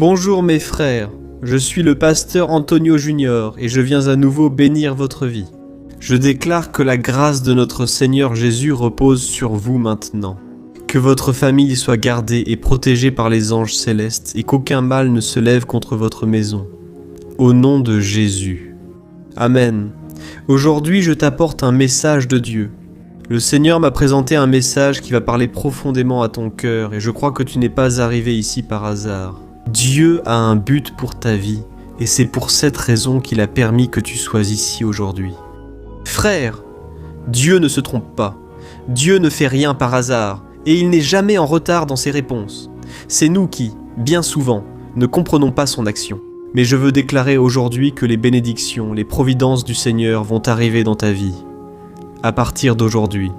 Bonjour mes frères, je suis le pasteur Antonio Junior et je viens à nouveau bénir votre vie. Je déclare que la grâce de notre Seigneur Jésus repose sur vous maintenant. Que votre famille soit gardée et protégée par les anges célestes et qu'aucun mal ne se lève contre votre maison. Au nom de Jésus. Amen. Aujourd'hui, je t'apporte un message de Dieu. Le Seigneur m'a présenté un message qui va parler profondément à ton cœur et je crois que tu n'es pas arrivé ici par hasard. Dieu a un but pour ta vie et c'est pour cette raison qu'il a permis que tu sois ici aujourd'hui. Frère, Dieu ne se trompe pas. Dieu ne fait rien par hasard et il n'est jamais en retard dans ses réponses. C'est nous qui, bien souvent, ne comprenons pas son action. Mais je veux déclarer aujourd'hui que les bénédictions, les providences du Seigneur vont arriver dans ta vie. À partir d'aujourd'hui,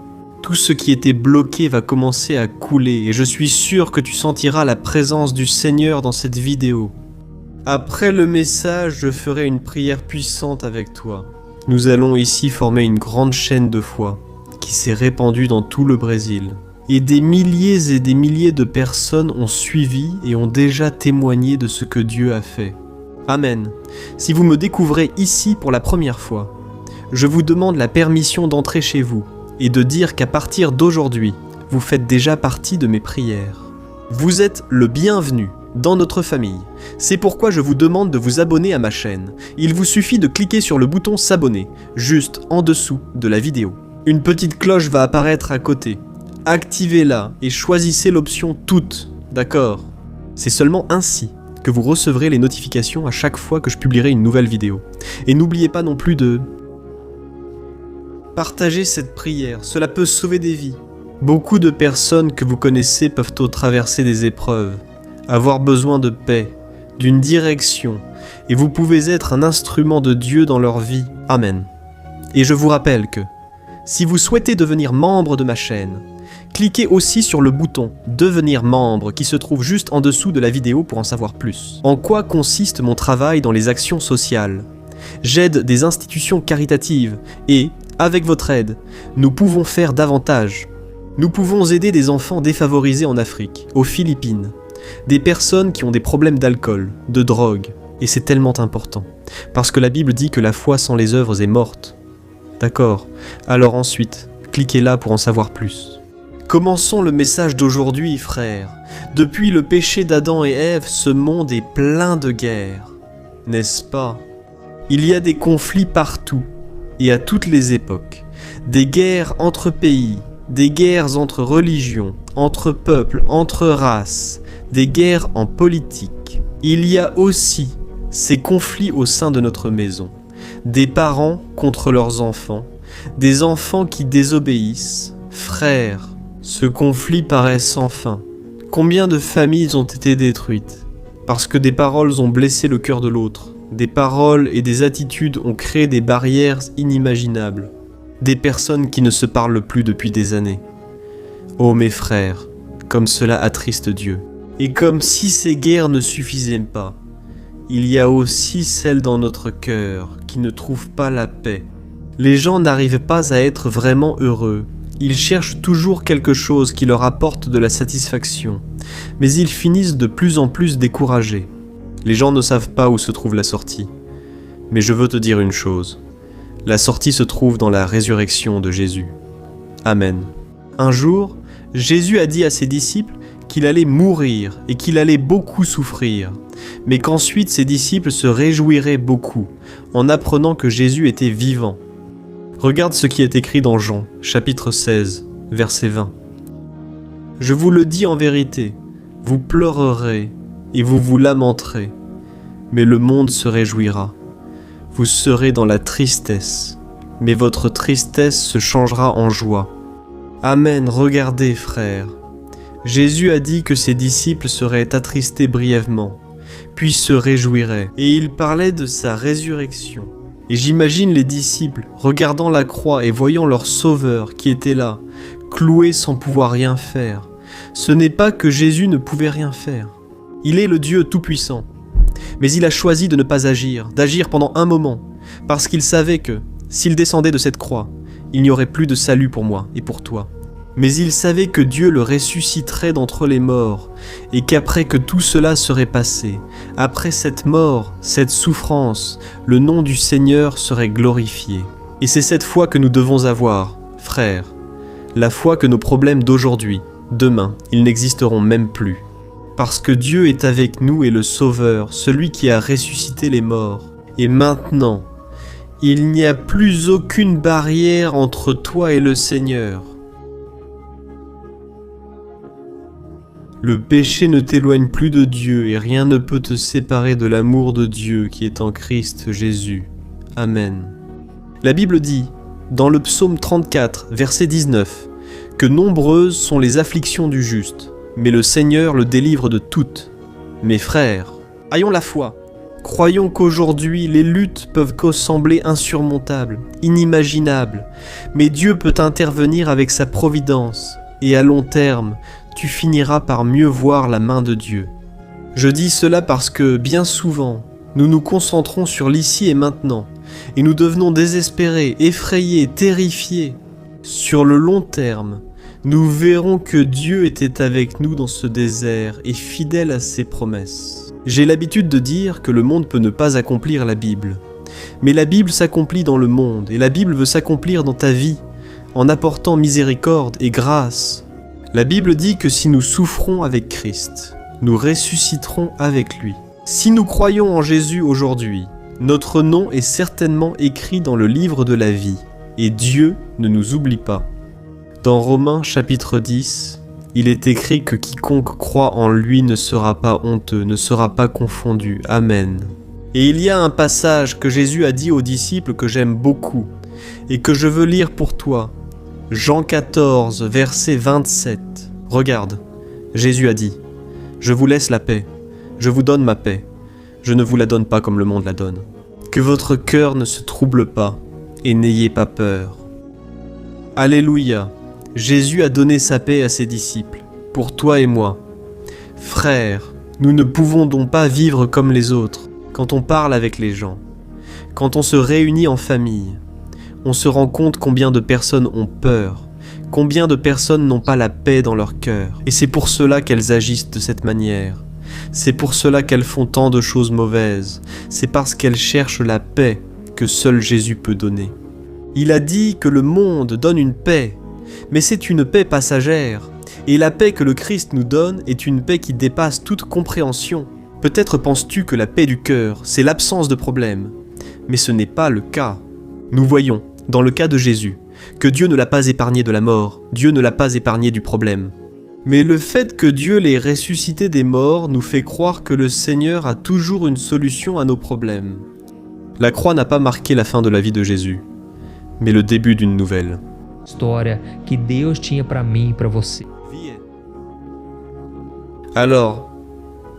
tout ce qui était bloqué va commencer à couler et je suis sûr que tu sentiras la présence du Seigneur dans cette vidéo. Après le message, je ferai une prière puissante avec toi. Nous allons ici former une grande chaîne de foi qui s'est répandue dans tout le Brésil. Et des milliers de personnes ont suivi et ont déjà témoigné de ce que Dieu a fait. Amen. Si vous me découvrez ici pour la première fois, je vous demande la permission d'entrer chez vous et de dire qu'à partir d'aujourd'hui, vous faites déjà partie de mes prières. Vous êtes le bienvenu dans notre famille. C'est pourquoi je vous demande de vous abonner à ma chaîne. Il vous suffit de cliquer sur le bouton s'abonner, juste en dessous de la vidéo. Une petite cloche va apparaître à côté. Activez-la et choisissez l'option toutes, d'accord? C'est seulement ainsi que vous recevrez les notifications à chaque fois que je publierai une nouvelle vidéo. Et n'oubliez pas non plus de partager cette prière, cela peut sauver des vies. Beaucoup de personnes que vous connaissez peuvent traverser des épreuves, avoir besoin de paix, d'une direction, et vous pouvez être un instrument de Dieu dans leur vie. Amen. Et je vous rappelle que, si vous souhaitez devenir membre de ma chaîne, cliquez aussi sur le bouton « Devenir membre » qui se trouve juste en dessous de la vidéo pour en savoir plus. En quoi consiste mon travail dans les actions sociales? J'aide des institutions caritatives et, avec votre aide, nous pouvons faire davantage. Nous pouvons aider des enfants défavorisés en Afrique, aux Philippines, des personnes qui ont des problèmes d'alcool, de drogue, et c'est tellement important, parce que la Bible dit que la foi sans les œuvres est morte. D'accord, alors ensuite, cliquez là pour en savoir plus. Commençons le message d'aujourd'hui, frères. Depuis le péché d'Adam et Ève, ce monde est plein de guerres, n'est-ce pas? Il y a des conflits partout, et à toutes les époques. Des guerres entre pays, des guerres entre religions, entre peuples, entre races, des guerres en politique. Il y a aussi ces conflits au sein de notre maison. Des parents contre leurs enfants, des enfants qui désobéissent. Frères, ce conflit paraît sans fin. Combien de familles ont été détruites parce que des paroles ont blessé le cœur de l'autre? Des paroles et des attitudes ont créé des barrières inimaginables. Des personnes qui ne se parlent plus depuis des années. Oh mes frères, comme cela attriste Dieu. Et comme si ces guerres ne suffisaient pas, il y a aussi celles dans notre cœur qui ne trouvent pas la paix. Les gens n'arrivent pas à être vraiment heureux. Ils cherchent toujours quelque chose qui leur apporte de la satisfaction, mais ils finissent de plus en plus découragés. Les gens ne savent pas où se trouve la sortie. Mais je veux te dire une chose. La sortie se trouve dans la résurrection de Jésus. Amen. Un jour, Jésus a dit à ses disciples qu'il allait mourir et qu'il allait beaucoup souffrir, mais qu'ensuite ses disciples se réjouiraient beaucoup en apprenant que Jésus était vivant. Regarde ce qui est écrit dans Jean, chapitre 16, verset 20. « Je vous le dis en vérité, vous pleurerez et vous vous lamenterez, mais le monde se réjouira. Vous serez dans la tristesse, mais votre tristesse se changera en joie. » Amen, regardez frères. Jésus a dit que ses disciples seraient attristés brièvement, puis se réjouiraient, et il parlait de sa résurrection. Et j'imagine les disciples regardant la croix et voyant leur Sauveur qui était là, cloué sans pouvoir rien faire. Ce n'est pas que Jésus ne pouvait rien faire. Il est le Dieu Tout-Puissant. Mais il a choisi de ne pas agir, d'agir pendant un moment, parce qu'il savait que, s'il descendait de cette croix, il n'y aurait plus de salut pour moi et pour toi. Mais il savait que Dieu le ressusciterait d'entre les morts, et qu'après que tout cela serait passé, après cette mort, cette souffrance, le nom du Seigneur serait glorifié. Et c'est cette foi que nous devons avoir, frères, la foi que nos problèmes d'aujourd'hui, demain, ils n'existeront même plus. Parce que Dieu est avec nous et le Sauveur, celui qui a ressuscité les morts. Et maintenant, il n'y a plus aucune barrière entre toi et le Seigneur. Le péché ne t'éloigne plus de Dieu et rien ne peut te séparer de l'amour de Dieu qui est en Christ Jésus. Amen. La Bible dit, dans le psaume 34, verset 19, que nombreuses sont les afflictions du juste, mais le Seigneur le délivre de toutes. Mes frères, ayons la foi. Croyons qu'aujourd'hui, les luttes peuvent sembler insurmontables, inimaginables, mais Dieu peut intervenir avec sa providence, et à long terme, tu finiras par mieux voir la main de Dieu. Je dis cela parce que, bien souvent, nous nous concentrons sur l'ici et maintenant, et nous devenons désespérés, effrayés, terrifiés. Sur le long terme, nous verrons que Dieu était avec nous dans ce désert et fidèle à ses promesses. J'ai l'habitude de dire que le monde peut ne pas accomplir la Bible. Mais la Bible s'accomplit dans le monde, et la Bible veut s'accomplir dans ta vie, en apportant miséricorde et grâce. La Bible dit que si nous souffrons avec Christ, nous ressusciterons avec lui. Si nous croyons en Jésus aujourd'hui, notre nom est certainement écrit dans le livre de la vie, et Dieu ne nous oublie pas. Dans Romains chapitre 10, il est écrit que quiconque croit en lui ne sera pas honteux, ne sera pas confondu. Amen. Et il y a un passage que Jésus a dit aux disciples que j'aime beaucoup, et que je veux lire pour toi. Jean 14, verset 27. Regarde, Jésus a dit, « Je vous laisse la paix, je vous donne ma paix, je ne vous la donne pas comme le monde la donne. Que votre cœur ne se trouble pas, et n'ayez pas peur. » Alléluia, Jésus a donné sa paix à ses disciples, pour toi et moi. Frères, nous ne pouvons donc pas vivre comme les autres, quand on parle avec les gens, quand on se réunit en famille. On se rend compte combien de personnes ont peur, combien de personnes n'ont pas la paix dans leur cœur. Et c'est pour cela qu'elles agissent de cette manière. C'est pour cela qu'elles font tant de choses mauvaises. C'est parce qu'elles cherchent la paix que seul Jésus peut donner. Il a dit que le monde donne une paix, mais c'est une paix passagère. Et la paix que le Christ nous donne est une paix qui dépasse toute compréhension. Peut-être penses-tu que la paix du cœur, c'est l'absence de problème, mais ce n'est pas le cas. Nous voyons, dans le cas de Jésus, que Dieu ne l'a pas épargné de la mort, Dieu ne l'a pas épargné du problème. Mais le fait que Dieu l'ait ressuscité des morts nous fait croire que le Seigneur a toujours une solution à nos problèmes. La croix n'a pas marqué la fin de la vie de Jésus, mais le début d'une nouvelle. História que Deus tinha para mim e para você. Alors,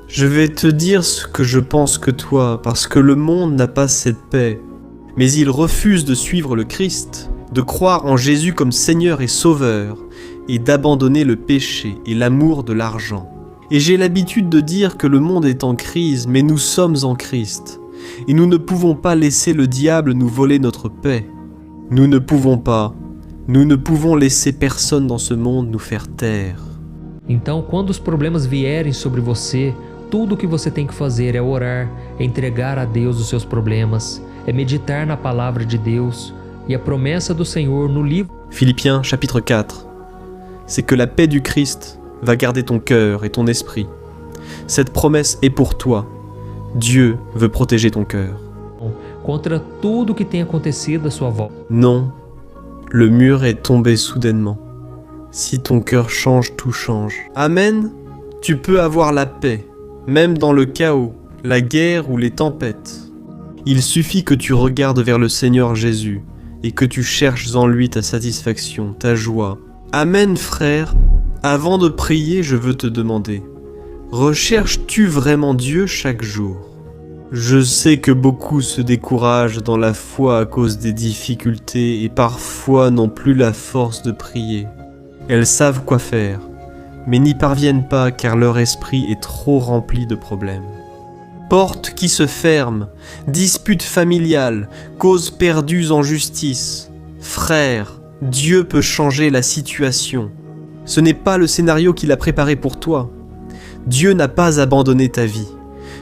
je vais te dire ce que je pense que toi, parce que le monde n'a pas cette paix. Mais il refuse de suivre le Christ, de croire en Jésus comme Seigneur et Sauveur, et d'abandonner le péché et l'amour de l'argent. Et j'ai l'habitude de dire que le monde est en crise, mais nous sommes en Christ. Et nous ne pouvons pas laisser le diable nous voler notre paix. Nous ne pouvons laisser personne dans ce monde nous faire taire. Então, quando os problemas vierem sobre você, tudo o que você tem que fazer é orar, é entregar a Deus os seus problemas, é meditar na palavra de Deus e a promessa do Senhor no livro. Philippiens chapitre 4. C'est que la paix du Christ va garder ton cœur et ton esprit. Cette promesse est pour toi. Dieu veut protéger ton cœur. Contra tudo o que tem acontecido à sua volta. Non, le mur est tombé soudainement. Si ton cœur change, tout change. Amen. Tu peux avoir la paix, même dans le chaos, la guerre ou les tempêtes. Il suffit que tu regardes vers le Seigneur Jésus et que tu cherches en lui ta satisfaction, ta joie. Amen, frère. Avant de prier, je veux te demander, recherches-tu vraiment Dieu chaque jour? Je sais que beaucoup se découragent dans la foi à cause des difficultés et parfois n'ont plus la force de prier. Elles savent quoi faire, mais n'y parviennent pas car leur esprit est trop rempli de problèmes. Portes qui se ferment, disputes familiales, causes perdues en justice. Frères, Dieu peut changer la situation. Ce n'est pas le scénario qu'il a préparé pour toi. Dieu n'a pas abandonné ta vie.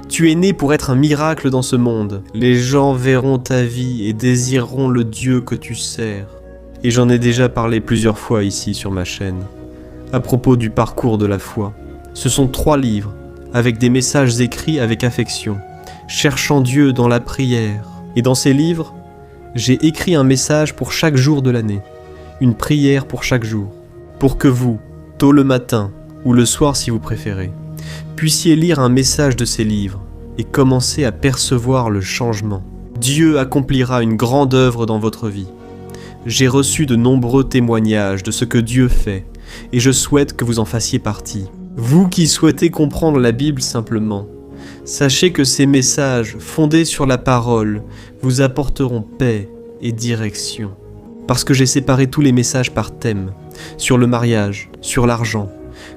Tu es né pour être un miracle dans ce monde. Les gens verront ta vie et désireront le Dieu que tu sers. Et j'en ai déjà parlé plusieurs fois ici sur ma chaîne, à propos du parcours de la foi. Ce sont 3 livres, avec des messages écrits avec affection, cherchant Dieu dans la prière. Et dans ces livres, j'ai écrit un message pour chaque jour de l'année, une prière pour chaque jour, pour que vous, tôt le matin, ou le soir si vous préférez, puissiez lire un message de ces livres et commencer à percevoir le changement. Dieu accomplira une grande œuvre dans votre vie. J'ai reçu de nombreux témoignages de ce que Dieu fait et je souhaite que vous en fassiez partie. Vous qui souhaitez comprendre la Bible simplement, sachez que ces messages fondés sur la parole vous apporteront paix et direction. Parce que j'ai séparé tous les messages par thème, sur le mariage, sur l'argent,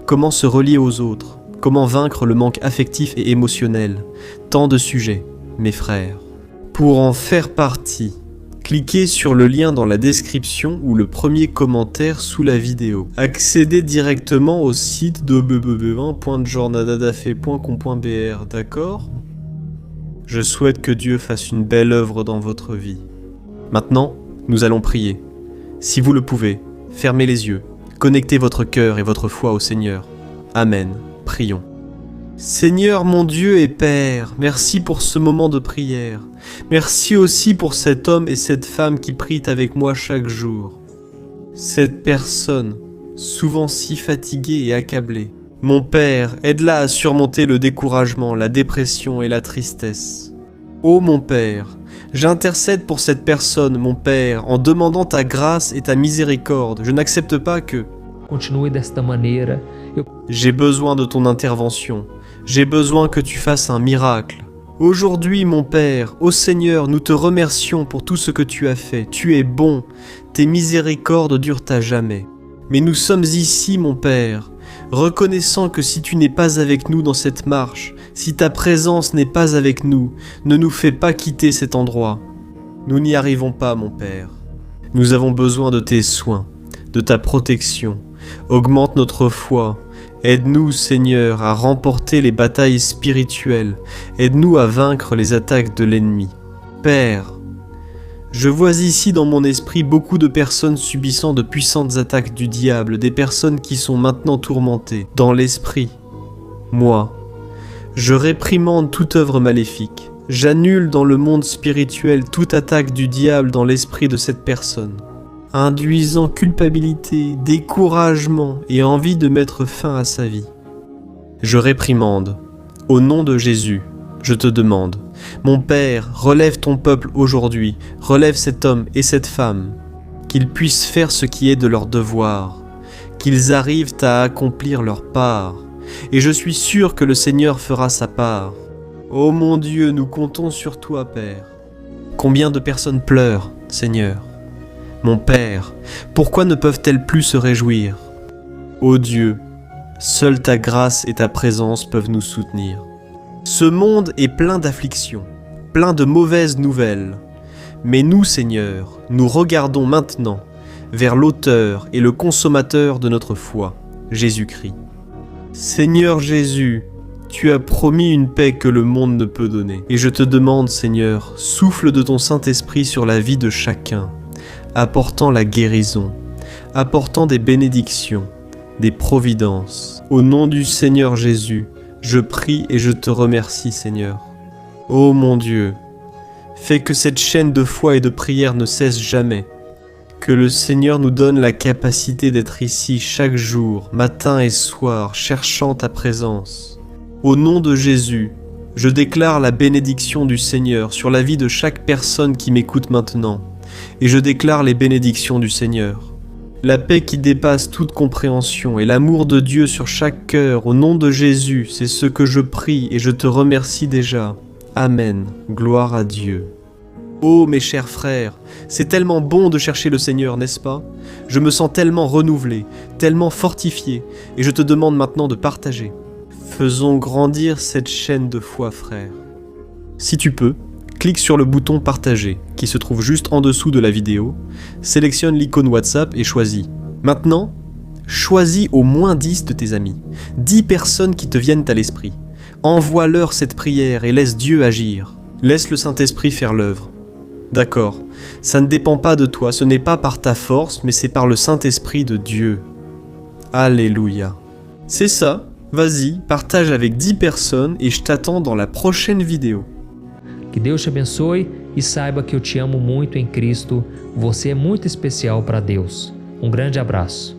comment se relier aux autres, comment vaincre le manque affectif et émotionnel, tant de sujets, mes frères. Pour en faire partie, cliquez sur le lien dans la description ou le premier commentaire sous la vidéo. Accédez directement au site de www.jornadadafe.com.br, d'accord ? Je souhaite que Dieu fasse une belle œuvre dans votre vie. Maintenant, nous allons prier. Si vous le pouvez, fermez les yeux, connectez votre cœur et votre foi au Seigneur. Amen. Prions. Seigneur mon Dieu et Père, merci pour ce moment de prière. Merci aussi pour cet homme et cette femme qui prient avec moi chaque jour. Cette personne, souvent si fatiguée et accablée. Mon Père, aide-la à surmonter le découragement, la dépression et la tristesse. Ô mon Père, j'intercède pour cette personne, mon Père, en demandant ta grâce et ta miséricorde. Je n'accepte pas que... Continue desta maneira. J'ai besoin de ton intervention. J'ai besoin que tu fasses un miracle. Aujourd'hui, mon Père, ô Seigneur, nous te remercions pour tout ce que tu as fait. Tu es bon, tes miséricordes durent à jamais. Mais nous sommes ici, mon Père, reconnaissant que si tu n'es pas avec nous dans cette marche, si ta présence n'est pas avec nous, ne nous fais pas quitter cet endroit. Nous n'y arrivons pas, mon Père. Nous avons besoin de tes soins, de ta protection. Augmente notre foi. Aide-nous, Seigneur, à remporter les batailles spirituelles. Aide-nous à vaincre les attaques de l'ennemi. Père, je vois ici dans mon esprit beaucoup de personnes subissant de puissantes attaques du diable, des personnes qui sont maintenant tourmentées dans l'esprit. Moi, je réprimande toute œuvre maléfique. J'annule dans le monde spirituel toute attaque du diable dans l'esprit de cette personne, induisant culpabilité, découragement et envie de mettre fin à sa vie. Je réprimande. Au nom de Jésus, je te demande, mon Père, relève ton peuple aujourd'hui, relève cet homme et cette femme, qu'ils puissent faire ce qui est de leur devoir, qu'ils arrivent à accomplir leur part, et je suis sûr que le Seigneur fera sa part. Ô mon Dieu, nous comptons sur toi, Père. Combien de personnes pleurent, Seigneur ? Mon Père, pourquoi ne peuvent-elles plus se réjouir ? Ô Dieu, seule ta grâce et ta présence peuvent nous soutenir. Ce monde est plein d'afflictions, plein de mauvaises nouvelles. Mais nous, Seigneur, nous regardons maintenant vers l'auteur et le consommateur de notre foi, Jésus-Christ. Seigneur Jésus, tu as promis une paix que le monde ne peut donner. Et je te demande, Seigneur, souffle de ton Saint-Esprit sur la vie de chacun, apportant la guérison, apportant des bénédictions, des providences. Au nom du Seigneur Jésus, je prie et je te remercie, Seigneur. Ô mon Dieu, fais que cette chaîne de foi et de prière ne cesse jamais. Que le Seigneur nous donne la capacité d'être ici chaque jour, matin et soir, cherchant ta présence. Au nom de Jésus, je déclare la bénédiction du Seigneur sur la vie de chaque personne qui m'écoute maintenant. Et je déclare les bénédictions du Seigneur. La paix qui dépasse toute compréhension et l'amour de Dieu sur chaque cœur, au nom de Jésus, c'est ce que je prie et je te remercie déjà. Amen. Gloire à Dieu. Oh mes chers frères, c'est tellement bon de chercher le Seigneur, n'est-ce pas ? Je me sens tellement renouvelé, tellement fortifié, et je te demande maintenant de partager. Faisons grandir cette chaîne de foi, frère. Si tu peux, clique sur le bouton partager qui se trouve juste en dessous de la vidéo, sélectionne l'icône WhatsApp et choisis. Maintenant, Choisis au moins 10 de tes amis, 10 personnes qui te viennent à l'esprit. Envoie-leur cette prière et laisse Dieu agir. Laisse le Saint-Esprit faire l'œuvre. D'accord, ça ne dépend pas de toi, ce n'est pas par ta force, mais c'est par le Saint-Esprit de Dieu. Alléluia. C'est ça, vas-y, partage avec 10 personnes et je t'attends dans la prochaine vidéo. Que Deus te abençoe e saiba que eu te amo muito em Cristo. Você é muito especial para Deus. Um grande abraço.